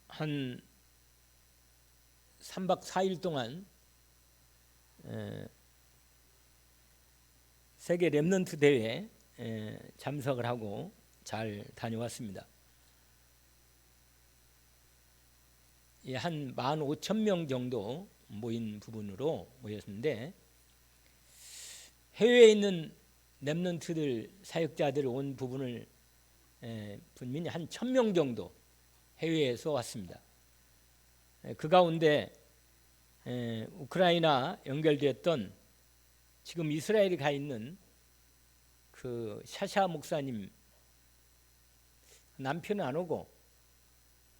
한 3박 4일 동안 세계 랩넌트 대회에 참석을 하고 잘 다녀왔습니다. 한 15,000명 정도 모인 부분으로 모였는데, 해외에 있는 랩넌트들 사역자들 온 부분을 분명히 한 1,000명 정도 해외에서 왔습니다. 그 가운데 우크라이나 연결되었던 지금 이스라엘에 가 있는 그 샤샤 목사님 남편은 안 오고,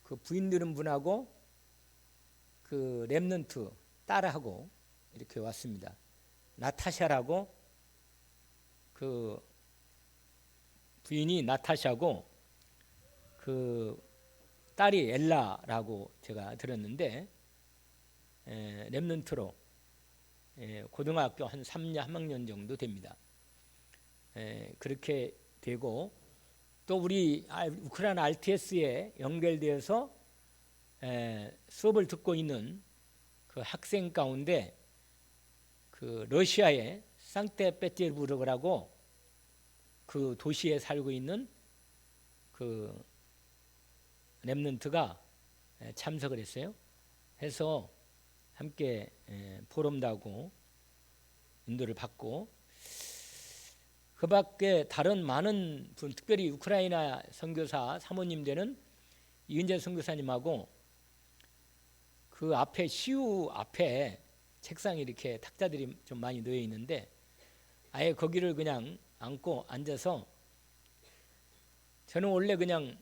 그 부인 들은 분하고 그 랩넌트 딸하고 이렇게 왔습니다. 나타샤라고, 그 부인이 나타샤고 그 딸이 엘라라고 제가 들었는데, 랩넌트로 고등학교 한 3학년 정도 됩니다. 그렇게 되고, 또 우리 우크라이나 RTS에 연결되어서 수업을 듣고 있는 그 학생 가운데 그 러시아의 상트페테르부르크라고 그 도시에 살고 있는 그 랩넌트가 참석을 했어요. 해서 함께 포럼도 하고 인도를 받고, 그 밖에 다른 많은 분, 특별히 우크라이나 선교사 사모님 되는 이은재 선교사님하고 그 앞에 시우 앞에 책상에 이렇게 탁자들이 좀 많이 놓여 있는데, 아예 거기를 그냥 앉고 앉아서, 저는 원래 그냥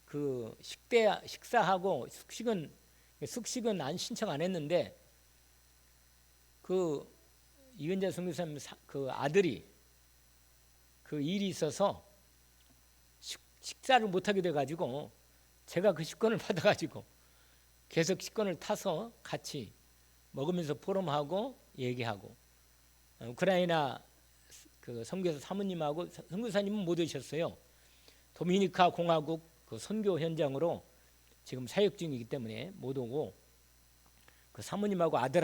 그 식사하고 숙식은 안 신청 안 했는데, 그 이은재 선교사님 그 아들이 그 일이 있어서 식사를 못하게 돼가지고 제가 그 식권을 받아가지고 계속 식권을 타서 같이 먹으면서 포럼하고 얘기하고, 우크라이나 그 선교사 사모님하고 선교사님은 못 오셨어요. 도미니카 공화국 그 선교 현장으로 지금 사역 중이기 때문에 못 오고, 그 사모님하고 아들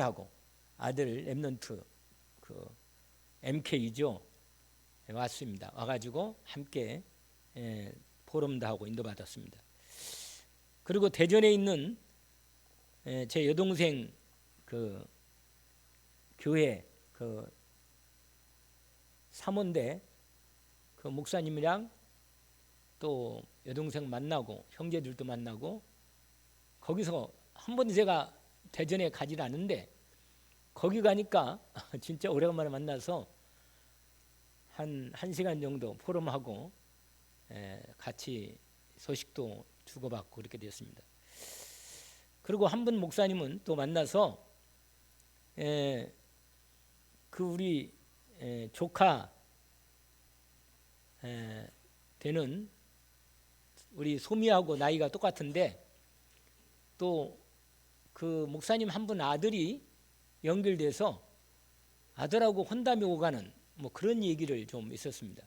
랩넌트 그 MK죠 왔습니다. 와가지고 함께 포럼도 하고 인도받았습니다. 그리고 대전에 있는 제 여동생 그 교회 그 사모인데, 그 목사님이랑 또 여동생 만나고 형제들도 만나고, 거기서 한 번도 제가 대전에 가지 않는데 거기 가니까 진짜 오래간만에 만나서 한 1시간 정도 포럼하고 같이 소식도 주고받고 그렇게 되었습니다. 그리고 한 분 목사님은 또 만나서 그 우리 조카 되는 우리 소미하고 나이가 똑같은데, 또 그 목사님 한 분 아들이 연결돼서 아들하고 혼담이 오가는 뭐 그런 얘기를 좀 있었습니다.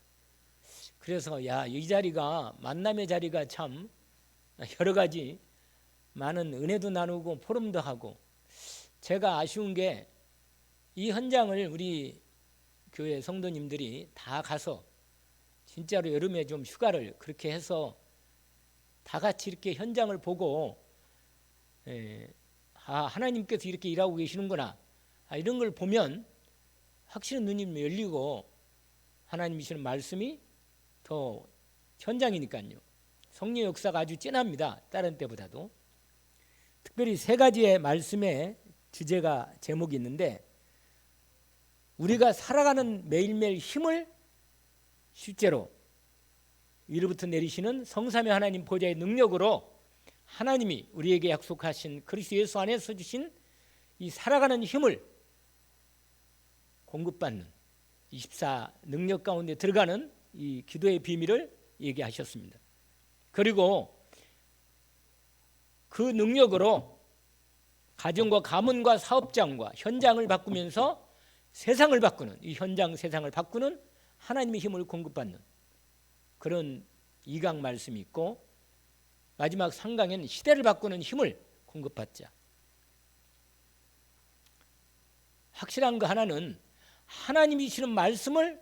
그래서 이 자리가 만남의 자리가 참 여러 가지 많은 은혜도 나누고 포럼도 하고, 제가 아쉬운 게 이 현장을 우리 교회 성도님들이 다 가서 진짜로 여름에 좀 휴가를 그렇게 해서 다 같이 이렇게 현장을 보고, 하나님께서 이렇게 일하고 계시는구나, 이런 걸 보면 확실히 눈이 열리고 하나님이 주시는 말씀이 더 현장이니까요. 성령 역사가 아주 진합니다. 다른 때보다도. 특별히 3가지의 말씀의 주제가 제목이 있는데, 우리가 살아가는 매일매일 힘을 실제로 위로부터 내리시는 성삼위 하나님 보좌의 능력으로 하나님이 우리에게 약속하신 그리스도 예수 안에서 주신 이 살아가는 힘을 공급받는 24 능력 가운데 들어가는 이 기도의 비밀을 얘기하셨습니다. 그리고 그 능력으로 가정과 가문과 사업장과 현장을 바꾸면서 세상을 바꾸는, 이 현장 세상을 바꾸는 하나님의 힘을 공급받는 그런 2강 말씀이 있고 마지막 3강에는 시대를 바꾸는 힘을 공급받자. 확실한 거 하나는 하나님이 주시는 말씀을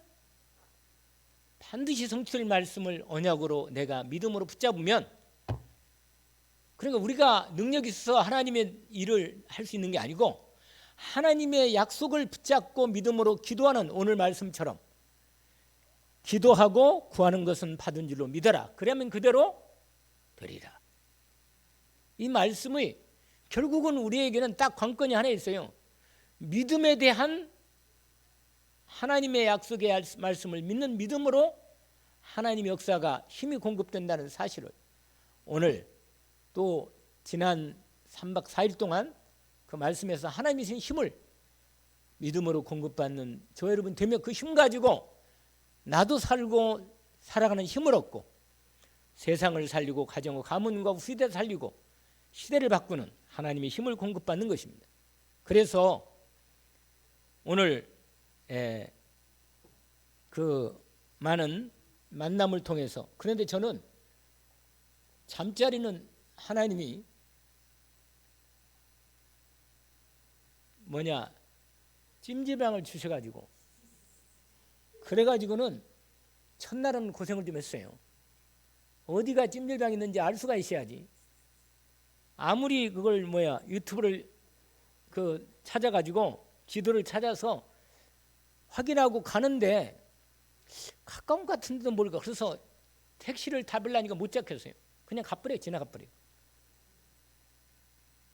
반드시 성취될 말씀을 언약으로 내가 믿음으로 붙잡으면, 그러니까 우리가 능력이 있어서 하나님의 일을 할 수 있는 게 아니고 하나님의 약속을 붙잡고 믿음으로 기도하는 오늘 말씀처럼 기도하고 구하는 것은 받은 줄로 믿어라. 그러면 그대로 되리라. 이 말씀이 결국은 우리에게는 딱 관건이 하나 있어요. 믿음에 대한 하나님의 약속의 말씀을 믿는 믿음으로 하나님의 역사가 힘이 공급된다는 사실을 오늘 또 지난 3박 4일 동안 그 말씀에서 하나님이 주신 힘을 믿음으로 공급받는 저 여러분 되면 그 힘 가지고 나도 살고 살아가는 힘을 얻고 세상을 살리고 가정과 가문과 시대를 살리고 시대를 바꾸는 하나님의 힘을 공급받는 것입니다. 그래서 오늘 그 많은 만남을 통해서, 그런데 저는 잠자리는 하나님이 찜질방을 주셔가지고 그래가지고는 첫날은 고생을 좀 했어요. 어디가 찜질방이 있는지 알 수가 있어야지. 아무리 그걸 유튜브를 찾아가지고 지도를 찾아서 확인하고 가는데 가까운 것 같은데도 모르고, 그래서 택시를 타려니까 못 잡겠어요. 그냥 가버려요. 지나가버려요.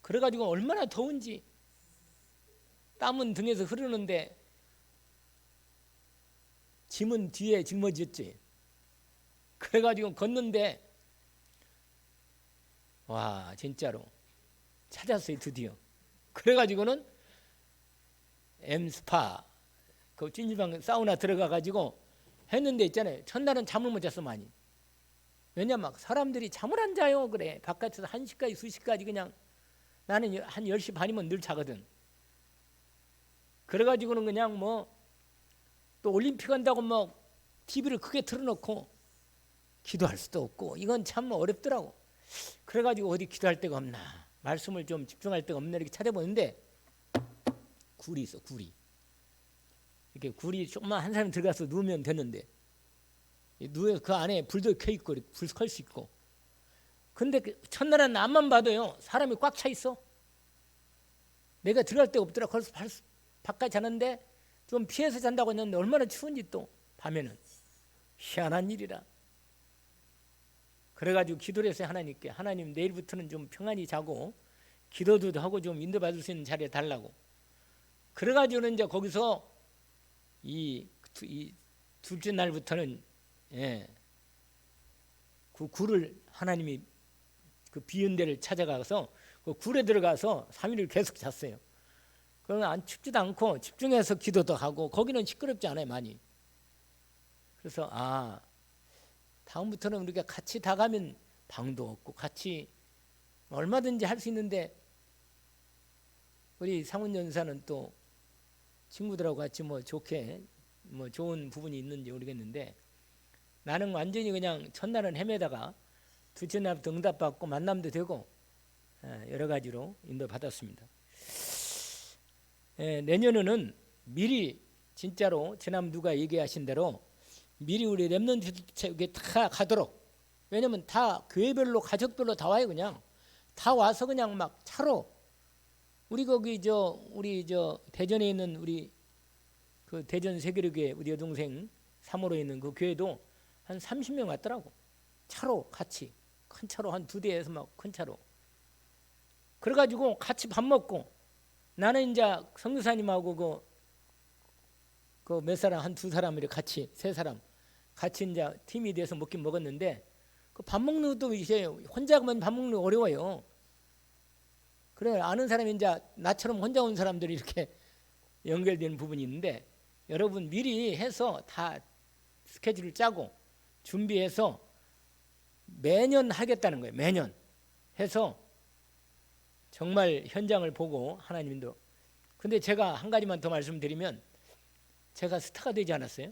그래가지고 얼마나 더운지 땀은 등에서 흐르는데 짐은 뒤에 짊어졌지. 그래가지고 걷는데 와 진짜로 찾았어요. 드디어. 그래가지고는 엠스파 그 찜질방 사우나 들어가가지고 했는데 있잖아요. 첫날은 잠을 못 잤어 많이. 왜냐면 막 사람들이 잠을 안 자요. 그래 바깥에서 1시까지 2시까지 그냥, 나는 한 10시 반이면 늘 자거든. 그래가지고는 그냥 또 올림픽 한다고 TV를 크게 틀어놓고 기도할 수도 없고, 이건 참 어렵더라고. 그래가지고 어디 기도할 데가 없나, 말씀을 좀 집중할 데가 없나 이렇게 찾아보는데 굴이 있어. 굴이 이렇게 굴이 조금만 한 사람이 들어가서 누우면 되는데, 누워서 그 안에 불도 켜 있고 불 켤 수 있고. 근데 첫날은 앞만 봐도요 사람이 꽉 차 있어. 내가 들어갈 데가 없더라. 거기서 바깥에 자는데 좀 피해서 잔다고 했는데 얼마나 추운지 또 밤에는. 희한한 일이라. 그래가지고 기도를 했어요. 하나님께. 하나님 내일부터는 좀 평안히 자고 기도도 하고 좀 인도받을 수 있는 자리에 달라고. 그래가지고는 이제 거기서 이 둘째 날부터는 그 굴을 하나님이 그 비은 데를 찾아가서 그 굴에 들어가서 3일을 계속 잤어요. 그러면 안 춥지도 않고 집중해서 기도도 하고, 거기는 시끄럽지 않아요 많이. 그래서 다음부터는 우리가 같이 다 가면 방도 없고 같이 얼마든지 할 수 있는데, 우리 상훈 연사는 또 친구들하고 같이 좋게 좋은 부분이 있는지 모르겠는데, 나는 완전히 그냥 첫날은 헤매다가 둘째 날부터 응답받고 만남도 되고 여러 가지로 인도받았습니다. 내년에는 미리 진짜로 지난 누가 얘기하신 대로 미리 우리 렘넌트 다 가도록, 왜냐면 다 교회별로 가족별로 다 와요. 그냥 다 와서 그냥 막 차로, 우리 거기 우리 대전에 있는 우리 그 대전 세계교회 우리 여동생 3호로 있는 그 교회도 한 30명 왔더라고. 차로 같이 큰 차로 한 2대에서 막 큰 차로. 그래가지고 같이 밥 먹고, 나는 이제 성교사님하고 그 몇 사람 한 2사람 이렇게 같이 3사람 같이 이제 팀이 돼서 먹긴 먹었는데, 그 밥 먹는 것도 이제 혼자 가면 밥 먹는 거 어려워요. 그래 아는 사람이 이제 나처럼 혼자 온 사람들이 이렇게 연결되는 부분이 있는데, 여러분 미리 해서 다 스케줄을 짜고 준비해서 매년 하겠다는 거예요. 매년 해서 정말 현장을 보고 하나님도. 근데 제가 한 가지만 더 말씀드리면, 제가 스타가 되지 않았어요?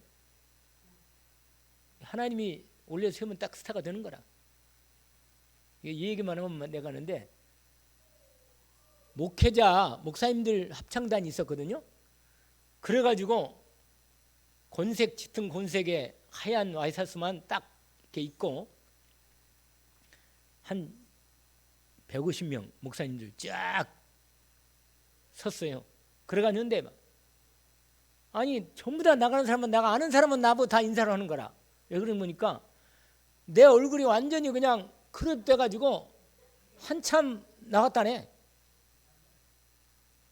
하나님이 올려 세우면 딱 스타가 되는 거라. 이 얘기만 하면 내가 하는데, 목사님들 합창단이 있었거든요. 그래가지고 짙은 곤색에 하얀 와이셔츠만 딱 이렇게 입고 한 150명 목사님들 쫙 섰어요. 그래가지고 아니 전부 다 나가는 사람은, 내가 아는 사람은 나보고 다 인사를 하는 거라. 왜 그러니까 내 얼굴이 완전히 그냥 크롭돼가지고 한참 나갔다네.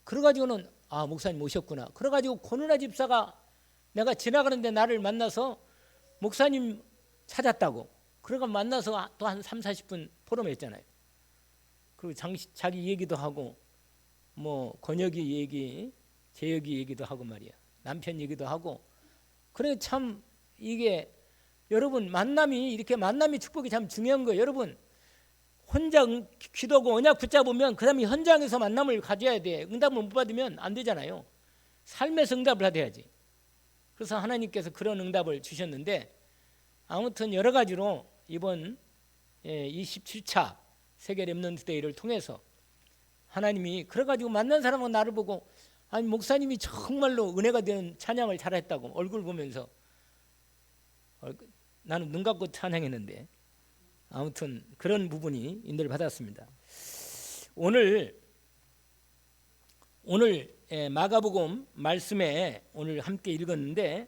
그래가지고는 목사님 오셨구나. 그래가지고 권은아 집사가 내가 지나가는데 나를 만나서 목사님 찾았다고. 그래가 만나서 또 한 30-40분 포럼했잖아요. 그리고 자기 얘기도 하고 뭐 권혁이 얘기, 재혁이 얘기도 하고 말이야. 남편 얘기도 하고. 그래 참 이게 여러분 이렇게 만남이 축복이 참 중요한 거예요. 여러분 혼자 기도하고 언약 붙잡으면 그 다음에 현장에서 만남을 가져야 돼. 응답을 못 받으면 안 되잖아요. 삶에서 응답을 받아야지. 그래서 하나님께서 그런 응답을 주셨는데, 아무튼 여러 가지로 이번 27차 세계 렘넌트 데이를 통해서 하나님이 그래가지고 만난 사람은 나를 보고, 아니 목사님이 정말로 은혜가 되는 찬양을 잘했다고 얼굴 보면서. 나는 눈 감고 찬양했는데 아무튼 그런 부분이 인도를 받았습니다. 오늘 마가복음 말씀에 오늘 함께 읽었는데,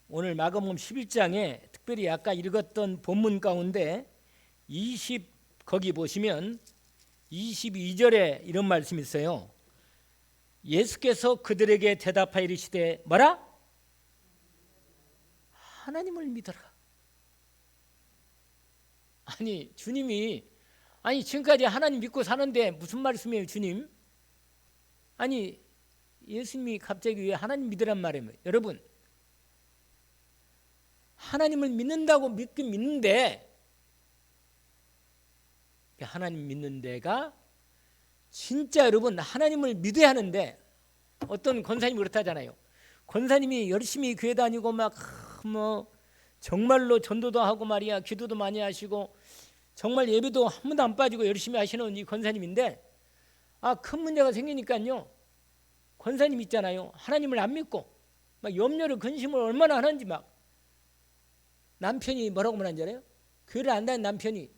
오늘 마가복음 11장에 특별히 아까 읽었던 본문 가운데 거기 보시면 22절에 이런 말씀이 있어요. 예수께서 그들에게 대답하여 이르시되 뭐라? 하나님을 믿어라. 아니 주님이 지금까지 하나님 믿고 사는데 무슨 말씀이에요 주님? 아니 예수님이 갑자기 왜 하나님 믿으란 말이에요? 여러분 하나님을 믿는다고 믿긴 믿는데, 하나님 믿는 데가 진짜 여러분 하나님을 믿어야 하는데, 어떤 권사님이 그렇다잖아요. 권사님이 열심히 교회 다니고 막 정말로 전도도 하고 말이야, 기도도 많이 하시고 정말 예배도 한 번도 안 빠지고 열심히 하시는 이 권사님인데, 큰 문제가 생기니까요, 권사님 있잖아요, 하나님을 안 믿고 막 염려를 근심을 얼마나 하는지, 막 남편이 뭐라고 말하는지 알아요? 교회를 안 다니는 남편이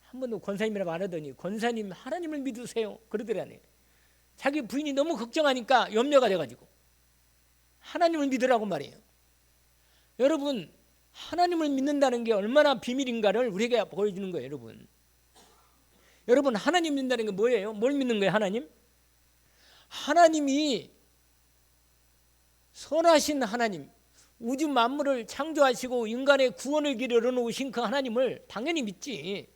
한 번도 권사님이라고 안 하더니, 권사님 하나님을 믿으세요 그러더라네. 자기 부인이 너무 걱정하니까 염려가 돼가지고 하나님을 믿으라고 말이에요. 여러분 하나님을 믿는다는 게 얼마나 비밀인가를 우리에게 보여주는 거예요. 여러분 하나님 믿는다는 게 뭐예요? 뭘 믿는 거예요? 하나님이 선하신 하나님, 우주 만물을 창조하시고 인간의 구원을 길에 열어놓으신 그 하나님을 당연히 믿지.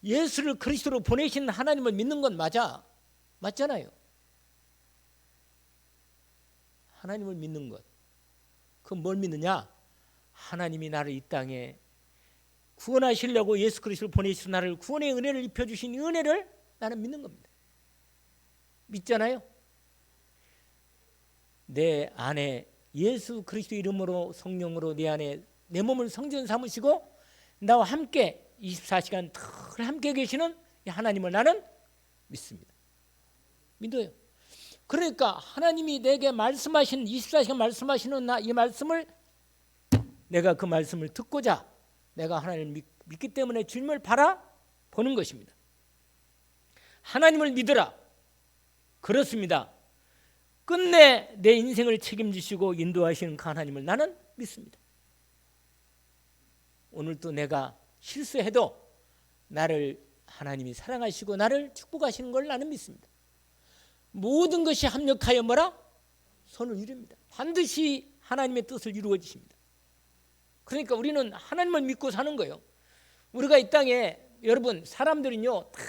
예수를 그리스도로 보내신 하나님을 믿는 건 맞잖아요. 하나님을 믿는 것, 그건 뭘 믿느냐? 하나님이 나를 이 땅에 구원하시려고 예수 그리스도를 보내셔서 나를 구원의 은혜를 입혀주신 이 은혜를 나는 믿는 겁니다. 믿잖아요. 내 안에 예수 그리스도 이름으로 성령으로 내 안에 내 몸을 성전 삼으시고 나와 함께 24시간 늘 함께 계시는 하나님을 나는 믿습니다. 믿어요. 그러니까 하나님이 내게 말씀하신 24시간 말씀하시는 이 말씀을, 내가 그 말씀을 듣고자 내가 하나님을 믿기 때문에 주님을 바라보는 것입니다. 하나님을 믿으라. 그렇습니다. 끝내 내 인생을 책임지시고 인도하시는 그 하나님을 나는 믿습니다. 오늘도 내가 실수해도 나를 하나님이 사랑하시고 나를 축복하시는 걸 나는 믿습니다. 모든 것이 합력하여 뭐라? 선을 이룹니다. 반드시 하나님의 뜻을 이루어 주십니다. 그러니까 우리는 하나님을 믿고 사는 거예요. 우리가 이 땅에 여러분 사람들은요 다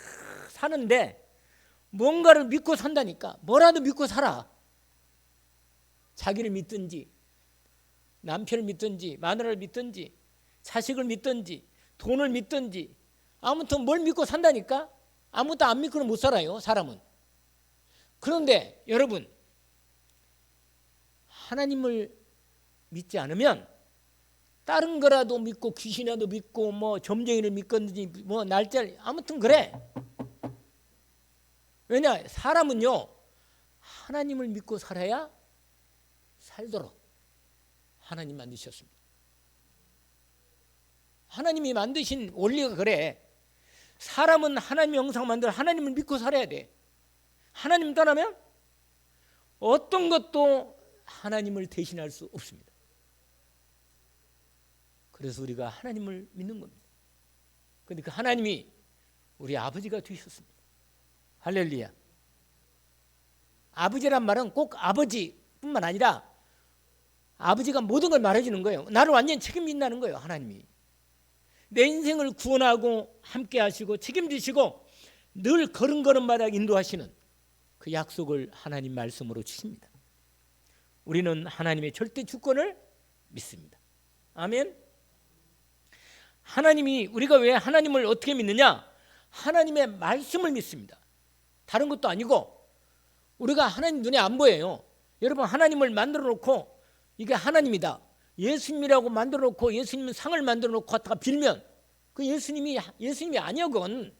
사는데 뭔가를 믿고 산다니까. 뭐라도 믿고 살아. 자기를 믿든지 남편을 믿든지 마누라를 믿든지 자식을 믿든지 돈을 믿든지 아무튼 뭘 믿고 산다니까. 아무것도 안 믿고는 못 살아요 사람은. 그런데 여러분 하나님을 믿지 않으면 다른 거라도 믿고 귀신이라도 믿고 뭐 점쟁이를 믿건지 뭐 날짜를 아무튼 그래. 왜냐? 사람은요 하나님을 믿고 살아야 살도록 하나님 만드셨습니다. 하나님이 만드신 원리가 그래. 사람은 하나님의 형상 만들어 하나님을 믿고 살아야 돼. 하나님 떠나면 어떤 것도 하나님을 대신할 수 없습니다. 그래서 우리가 하나님을 믿는 겁니다. 그런데 그 하나님이 우리 아버지가 되셨습니다. 할렐루야. 아버지란 말은 꼭 아버지뿐만 아니라 아버지가 모든 걸 말해주는 거예요. 나를 완전히 책임진다는 거예요. 하나님이 내 인생을 구원하고 함께 하시고 책임지시고 늘 걸음걸음마다 인도하시는 그 약속을 하나님 말씀으로 주십니다. 우리는 하나님의 절대 주권을 믿습니다. 아멘. 하나님이 우리가 왜 하나님을 어떻게 믿느냐? 하나님의 말씀을 믿습니다. 다른 것도 아니고 우리가 하나님 눈에 안 보여요. 여러분 하나님을 만들어 놓고 이게 하나님이다. 예수님이라고 만들어 놓고 예수님 상을 만들어 놓고 갖다가 빌면 그 예수님이 아니야. 그건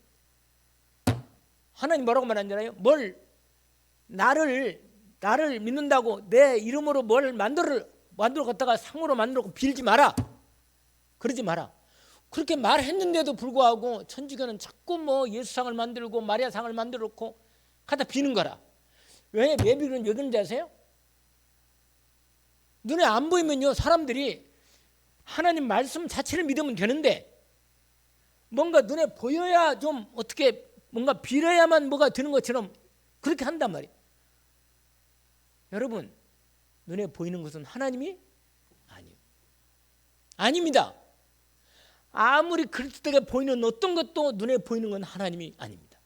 하나님 뭐라고 말하잖아요. 뭘 나를 믿는다고 내 이름으로 뭘 만들어 갖다가 상으로 만들어 놓고 빌지 마라. 그러지 마라. 그렇게 말했는데도 불구하고 천주교는 자꾸 뭐 예수상을 만들고 마리아상을 만들어 놓고 갖다 비는 거라. 왜 비는 왜 그런지 아세요? 눈에 안 보이면요 사람들이 하나님 말씀 자체를 믿으면 되는데 뭔가 눈에 보여야 좀 어떻게 뭔가 빌어야만 뭐가 되는 것처럼 그렇게 한단 말이에요. 여러분 눈에 보이는 것은 하나님이 아니에요. 아닙니다. 아무리 그럴듯하게 보이는 어떤 것도 눈에 보이는 건 하나님이 아닙니다.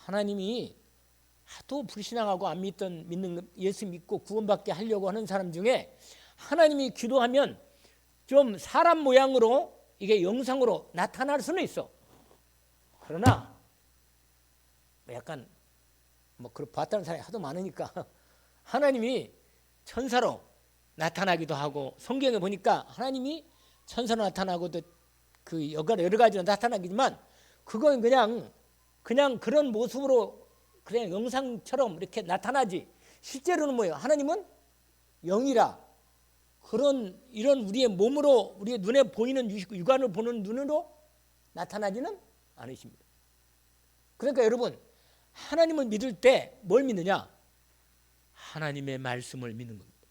하나님이 하도 불신앙하고 안 믿는 예수 믿고 구원받게 하려고 하는 사람 중에 하나님이 기도하면 좀 사람 모양으로 이게 영상으로 나타날 수는 있어. 그러나 약간 뭐 그걸 봤다는 사람이 하도 많으니까 하나님이 천사로 나타나기도 하고 성경에 보니까 하나님이 천사로 나타나고도 그 여러 가지로 나타나기지만 그건 그냥 그런 모습으로 그냥 영상처럼 이렇게 나타나지 실제로는 뭐예요? 하나님은 영이라 이런 우리의 몸으로 우리의 눈에 보이는 육안을 보는 눈으로 나타나지는 않으십니다. 그러니까 여러분 하나님을 믿을 때 뭘 믿느냐? 하나님의 말씀을 믿는 겁니다.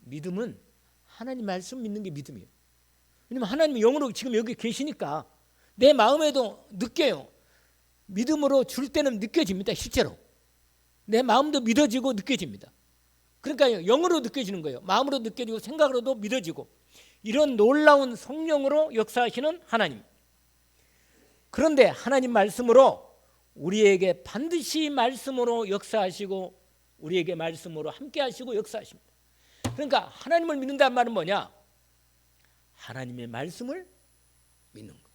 믿음은 하나님 말씀 믿는 게 믿음이에요. 왜냐면 하나님이 영으로 지금 여기 계시니까 내 마음에도 느껴요. 믿음으로 줄 때는 느껴집니다. 실제로 내 마음도 믿어지고 느껴집니다. 그러니까 영으로 느껴지는 거예요. 마음으로 느껴지고 생각으로도 믿어지고 이런 놀라운 성령으로 역사하시는 하나님. 그런데 하나님 말씀으로 우리에게 반드시 말씀으로 역사하시고 우리에게 말씀으로 함께 하시고 역사하십니다. 그러니까 하나님을 믿는다는 말은 뭐냐? 하나님의 말씀을 믿는 거.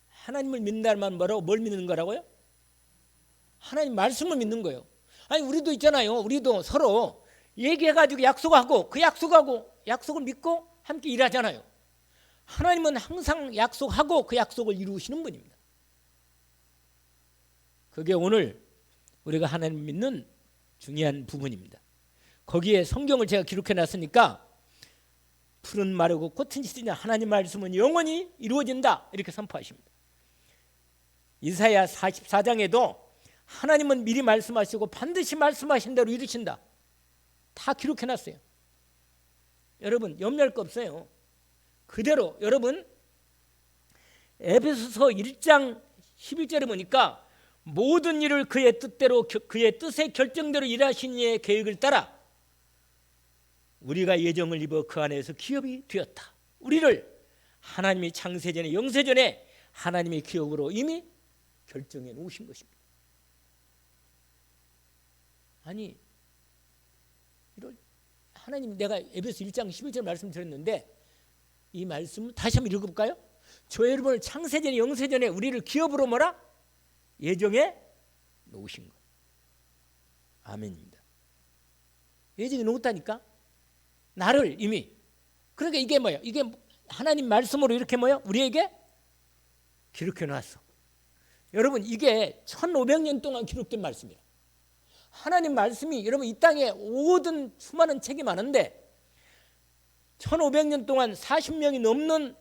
하나님을 믿는다는 말은 뭐라고? 뭘 믿는 거라고요? 하나님 말씀을 믿는 거예요. 아니 우리도 있잖아요. 우리도 서로 얘기해가지고 약속하고 그 약속을 믿고 함께 일하잖아요. 하나님은 항상 약속하고 그 약속을 이루시는 분입니다. 그게 오늘 우리가 하나님 믿는 중요한 부분입니다. 거기에 성경을 제가 기록해 놨으니까 풀은 마르고 꽃은 지느냐 하나님 말씀은 영원히 이루어진다 이렇게 선포하십니다. 이사야 44장에도 하나님은 미리 말씀하시고 반드시 말씀하신 대로 이루신다. 다 기록해 놨어요. 여러분 염려할 거 없어요. 그대로 여러분 에베소서 1장 11절에 보니까 모든 일을 그의 뜻대로 그의 뜻의 결정대로 일하신 이의 계획을 따라 우리가 예정을 입어 그 안에서 기업이 되었다. 우리를 하나님이 창세전에 영세전에 하나님의 기업으로 이미 결정해 놓으신 것입니다. 아니 이런 하나님 내가 에베소 1장 11절 말씀드렸는데 이 말씀을 다시 한번 읽어볼까요? 저 여러분을 창세전에 영세전에 우리를 기업으로 뭐라? 예정해 놓으신 것. 아멘입니다. 예정해 놓았다니까. 나를 이미. 그러니까 이게 뭐예요? 이게 하나님 말씀으로 이렇게 뭐예요? 우리에게 기록해 놨어. 여러분 이게 1500년 동안 기록된 말씀이에요. 하나님 말씀이 여러분 이 땅에 모든 수많은 책이 많은데 1500년 동안 40명이 넘는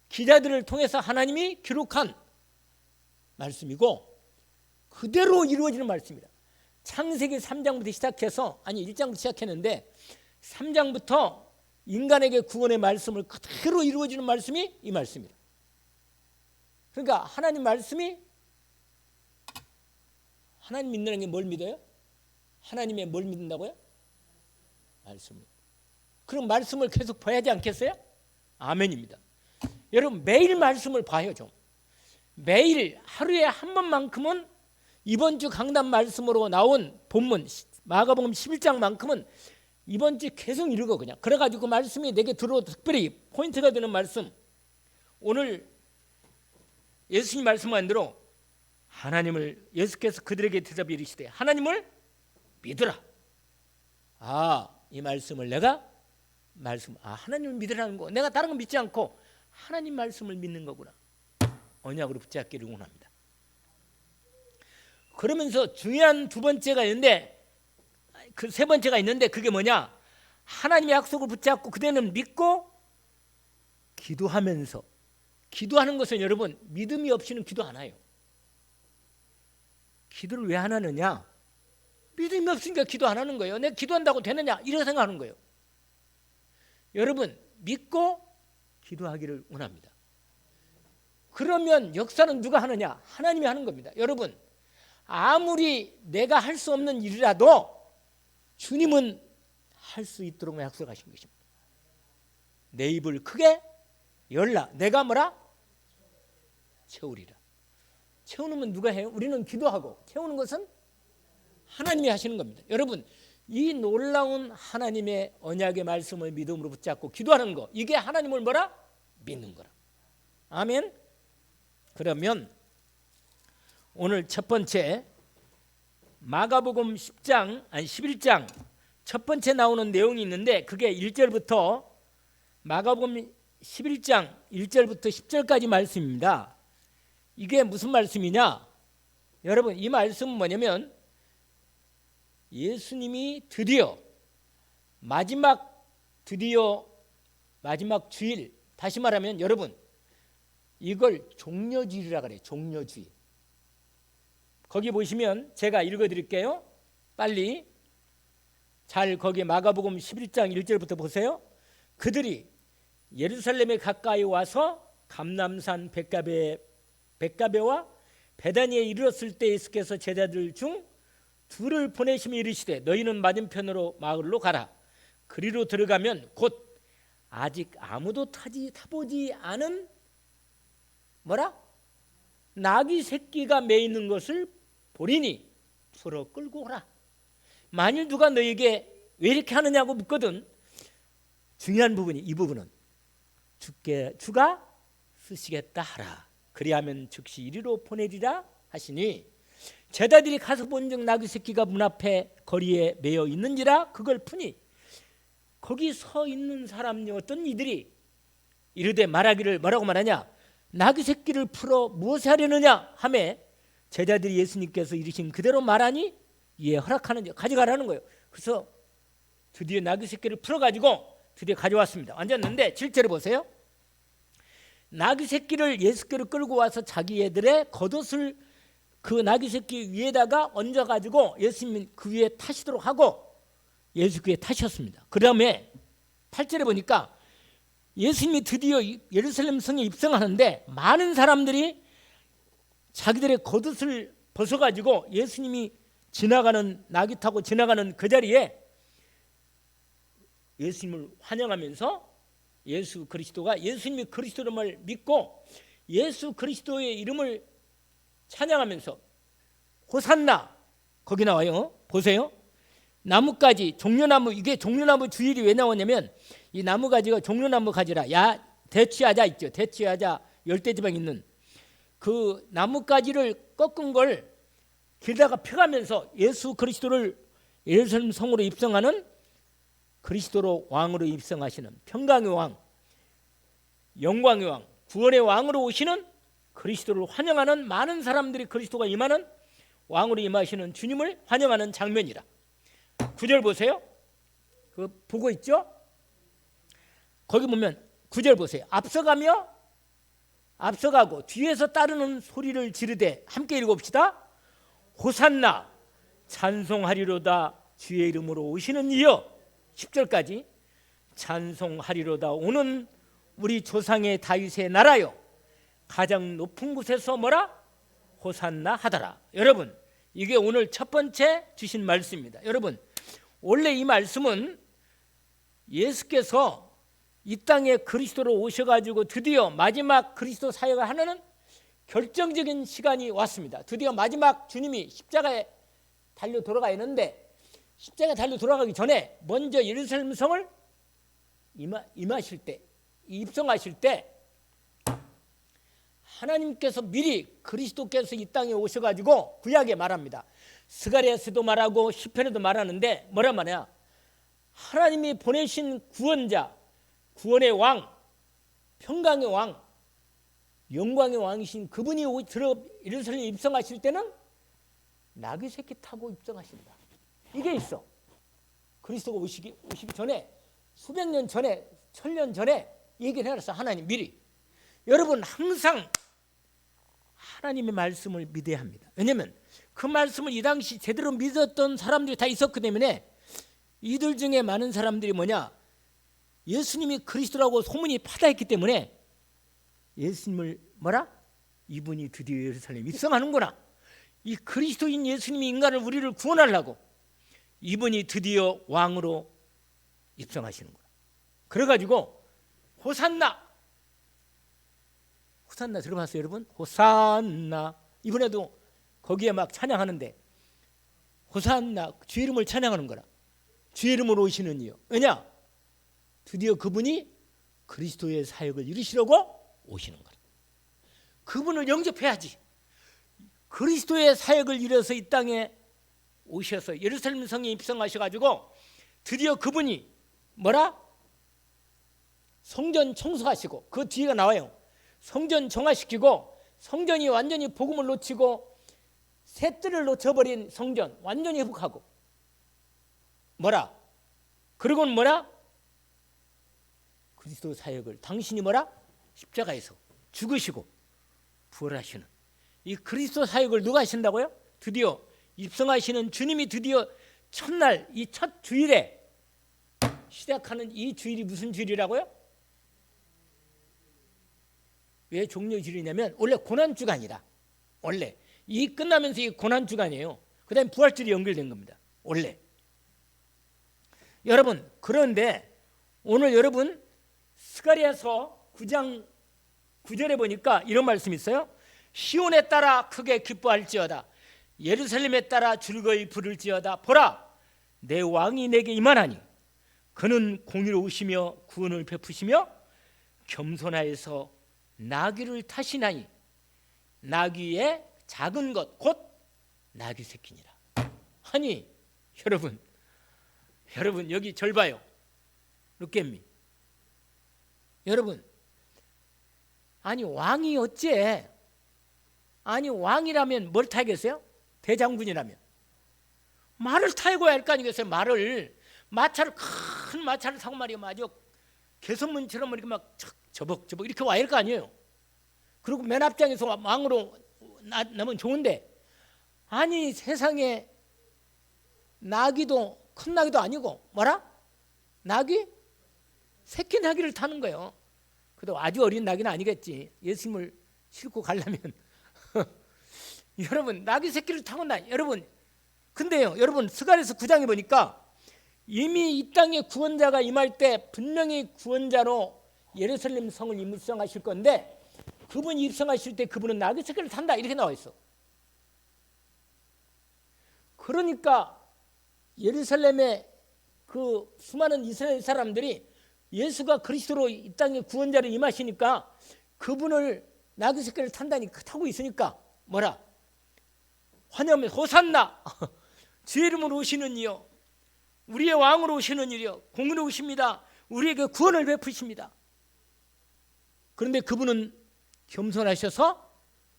기자들을 통해서 하나님이 기록한 말씀이고 그대로 이루어지는 말씀이다. 창세기 3장부터 시작해서 1장부터 시작했는데 3장부터 인간에게 구원의 말씀을 그대로 이루어지는 말씀이 이 말씀이다. 그러니까 하나님 말씀이 하나님 믿는 게 뭘 믿어요? 하나님의 뭘 믿는다고요? 말씀을. 그럼 말씀을 계속 봐야 하지 않겠어요? 아멘입니다. 여러분 매일 말씀을 봐요 좀. 매일 하루에 한 번만큼은 이번 주 강단 말씀으로 나온 본문 마가복음 11장만큼은 이번 주 계속 읽어 그냥. 그래가지고 그 말씀이 내게 들어도 특별히 포인트가 되는 말씀. 오늘 예수님 말씀한 대로 하나님을 예수께서 그들에게 대답해 이르시되 하나님을 믿으라. 이 말씀을 내가 하나님을 믿으라는 거. 내가 다른 거 믿지 않고 하나님 말씀을 믿는 거구나. 언약으로 붙잡기를 원합니다. 그러면서 중요한 두 번째가 있는데 그 세 번째가 있는데 그게 뭐냐? 하나님의 약속을 붙잡고 그대는 믿고 기도하면서. 기도하는 것은 여러분 믿음이 없이는 기도 안 해요. 기도를 왜 안 하느냐? 믿음이 없으니까 기도 안 하는 거예요. 내가 기도한다고 되느냐? 이렇게 생각하는 거예요. 여러분 믿고 기도하기를 원합니다. 그러면 역사는 누가 하느냐? 하나님이 하는 겁니다. 여러분 아무리 내가 할 수 없는 일이라도 주님은 할 수 있도록 약속하신 것입니다. 내 입을 크게 열라. 내가 뭐라? 채우리라. 채우는 건 누가 해요? 우리는 기도하고 채우는 것은 하나님이 하시는 겁니다. 여러분 이 놀라운 하나님의 언약의 말씀을 믿음으로 붙잡고 기도하는 거 이게 하나님을 뭐라? 믿는 거라. 아멘. 그러면 오늘 첫 번째 마가복음 11장 첫 번째 나오는 내용이 있는데 그게 1절부터 마가복음 11장 1절부터 10절까지 말씀입니다. 이게 무슨 말씀이냐? 여러분 이 말씀은 뭐냐면 예수님이 드디어 마지막 주일, 다시 말하면 여러분 이걸 종려주일이라 그래요. 종려주일. 거기 보시면 제가 읽어드릴게요. 빨리 잘 거기 마가복음 11장 1절부터 보세요. 그들이 예루살렘에 가까이 와서 감람산 벳가베와 베다니에 이르렀을 때 예수께서 제자들 중 둘을 보내심이 이르시되 너희는 맞은편으로 마을로 가라. 그리로 들어가면 곧 아직 아무도 타보지 않은 뭐라? 나귀 새끼가 매 있는 것을 보리니 풀어 끌고 오라. 만일 누가 너에게 왜 이렇게 하느냐고 묻거든 중요한 부분이 이 부분은 주가 쓰시겠다 하라. 그리하면 즉시 이리로 보내리라 하시니 제자들이 가서 본즉 나귀 새끼가 문 앞에 거리에 매여 있는지라 그걸 푸니 거기 서 있는 사람이 어떤 이들이 이르되 말하기를 뭐라고 말하냐? 나귀 새끼를 풀어 무엇을 하려느냐 하매 제자들이 예수님께서 이르신 그대로 말하니 이에 허락하는 가져가라는 거예요. 그래서 드디어 나귀 새끼를 풀어가지고 드디어 가져왔습니다. 앉았는데 7절에 보세요. 나귀 새끼를 예수께로 끌고 와서 자기 애들의 겉옷을 그 나귀 새끼 위에다가 얹어가지고 예수님 그 위에 타시도록 하고 예수 그 위에 타셨습니다. 그 다음에 8절에 보니까 예수님이 드디어 예루살렘 성에 입성하는데 많은 사람들이 자기들의 겉옷을 벗어가지고 예수님이 나귀 타고 지나가는 그 자리에 예수님을 환영하면서 예수 그리스도가 예수님이 그리스도를 믿고 예수 그리스도의 이름을 찬양하면서 호산나 거기 나와요. 보세요. 나뭇가지 종려나무 이게 종려나무 주일이 왜 나오냐면 이 나무가지가 종려나무 가지라 대추야자 있죠. 대추야자 열대지방에 있는 그 나뭇가지를 꺾은 걸 길다가 펴가면서 예수 그리스도를 예루살렘 성으로 입성하는 그리스도로 왕으로 입성하시는 평강의 왕, 영광의 왕, 구원의 왕으로 오시는 그리스도를 환영하는 많은 사람들이 그리스도가 임하는 왕으로 임하시는 주님을 환영하는 장면이라. 9절 보세요. 그 보고 있죠? 거기 보면 9절 보세요. 앞서가고 뒤에서 따르는 소리를 지르되 함께 읽어봅시다. 호산나 찬송하리로다 주의 이름으로 오시는 이여. 10절까지 찬송하리로다 오는 우리 조상의 다윗의 나라요 가장 높은 곳에서 뭐라? 호산나 하더라. 여러분, 이게 오늘 첫 번째 주신 말씀입니다. 여러분, 원래 이 말씀은 예수께서 이 땅에 그리스도로 오셔가지고 드디어 마지막 그리스도 사역을 하는 결정적인 시간이 왔습니다. 드디어 마지막 주님이 십자가에 달려 돌아가 있는데, 십자가에 달려 돌아가기 전에 먼저 예루살렘 성을 임하실 때, 입성하실 때 하나님께서 미리 그리스도께서 이 땅에 오셔가지고 구약에 말합니다. 스가랴에서도 말하고 시편에도 말하는데 뭐라 말이야? 하나님이 보내신 구원자, 구원의 왕, 평강의 왕, 영광의 왕이신 그분이 예루살렘에 입성하실 때는 나귀 새끼 타고 입성하신다. 이게 있어. 그리스도가 오시기 전에, 수백 년 전에, 천년 전에 얘기를 해놨어. 하나님 미리. 여러분, 항상 하나님의 말씀을 믿어야 합니다. 왜냐하면 그 말씀을 이 당시 제대로 믿었던 사람들이 다 있었기 때문에, 이들 중에 많은 사람들이 뭐냐, 예수님이 그리스도라고 소문이 파다했기 때문에 예수님을 뭐라? 이분이 드디어 예루살렘에 입성하는구나. 이 그리스도인 예수님이 인간을, 우리를 구원하려고 이분이 드디어 왕으로 입성하시는구나. 그래가지고 호산나 들어봤어요 여러분? 호산나. 이번에도 거기에 막 찬양하는데 호산나, 주의 이름을 찬양하는 거라. 주의 이름으로 오시는 이요. 왜냐? 드디어 그분이 그리스도의 사역을 이루시려고 오시는 거라. 그분을 영접해야지. 그리스도의 사역을 이뤄서 이 땅에 오셔서 예루살렘 성에 입성하셔가지고 드디어 그분이 뭐라? 성전 청소하시고, 그 뒤가 나와요. 성전 정화시키고, 성전이 완전히 복음을 놓치고 새뜰을 놓쳐버린 성전 완전히 회복하고, 뭐라? 그리고는 뭐라? 그리스도 사역을 당신이 뭐라? 십자가에서 죽으시고 부활하시는 이 그리스도 사역을 누가 하신다고요? 드디어 입성하시는 주님이 드디어 첫날, 이 첫 주일에 시작하는 이 주일이 무슨 주일이라고요? 왜 종료주일이냐면 원래 고난주간이라. 원래 이 끝나면서 이 고난주간이에요. 그 다음에 부활절이 연결된 겁니다. 원래. 여러분, 그런데 오늘 여러분 스가랴서 9장 9절에 보니까 이런 말씀이 있어요. 시온에 따라 크게 기뻐할지어다. 예루살렘에 따라 즐거이 부를지어다. 보라, 내 왕이 내게 임하나니 그는 공의로우시며 구원을 베푸시며 겸손하여서 나귀를 타시나니 나귀의 작은 것 곧 나귀 새끼니라. 아니 여러분 여기 절 봐요. 룻겜미. 여러분, 아니 왕이 어째? 아니 왕이라면 뭘 타겠어요? 대장군이라면 말을 타고 할 거 아니겠어요? 말을, 마차를, 큰 마차를 타고 말이야, 아주 개선문처럼 이렇게 막 저벅저벅 이렇게 와야 할 거 아니에요. 그리고 맨 앞장에서 왕으로 나면 좋은데, 아니 세상에 나귀도 큰 나귀도 아니고 뭐라? 나귀? 새끼 나귀를 타는 거예요. 그래도 아주 어린 나귀는 아니겠지. 예수님을 싣고 가려면 여러분, 나귀 새끼를 타고 여러분, 근데요 여러분, 스가랴서 9장에 보니까 이미 이 땅에 구원자가 임할 때 분명히 구원자로 예루살렘 성을 입성하실 건데, 그분이 입성하실 때 그분은 나귀 새끼를 탄다 이렇게 나와 있어. 그러니까 예루살렘의 그 수많은 이스라엘 사람들이 예수가 그리스도로 이 땅에 구원자로 임하시니까 그분을 나귀 새끼를 탄다니까, 타고 있으니까 뭐라? 환영하면서 호산나 주의 이름으로 오시는 이여, 우리의 왕으로 오시는 일이요 공의로우십니다. 우리에게 구원을 베푸십니다. 그런데 그분은 겸손하셔서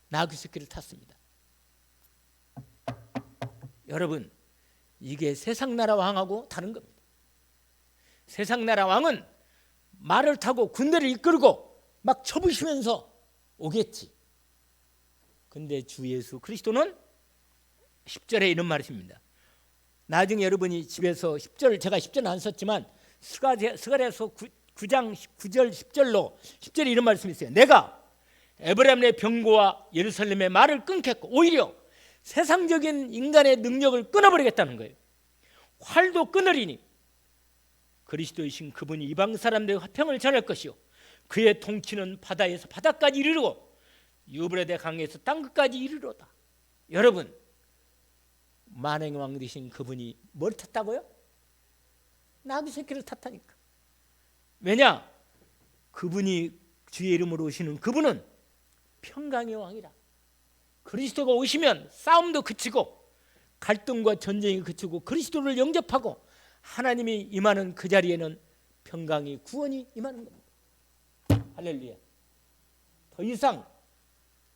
나귀 새끼를 탔습니다. 여러분, 이게 세상 나라 왕하고 다른 겁니다. 세상 나라 왕은 말을 타고 군대를 이끌고 막 쳐부시면서 오겠지. 근데 주 예수 그리스도는 10절에 이런 말씀입니다. 나중에 여러분이 집에서 10절, 제가 10절은 안 썼지만 스가랴서 9장 9절 10절에 이런 말씀이 있어요. 내가 에브라임의 병고와 예루살렘의 말을 끊겠고 오히려 세상적인 인간의 능력을 끊어버리겠다는 거예요. 활도 끊으리니 그리스도이신 그분이 이방 사람들의 화평을 전할 것이요 그의 통치는 바다에서 바다까지 이르르고 유브라데 강에서 땅끝까지 이르러다. 여러분, 만왕의 왕 되신 그분이 뭘 탔다고요? 나귀 새끼를 탔다니까. 왜냐? 그분이 주의 이름으로 오시는 그분은 평강의 왕이라. 그리스도가 오시면 싸움도 그치고 갈등과 전쟁이 그치고 그리스도를 영접하고 하나님이 임하는 그 자리에는 평강이 구원이 임하는 겁니다. 할렐루야. 더 이상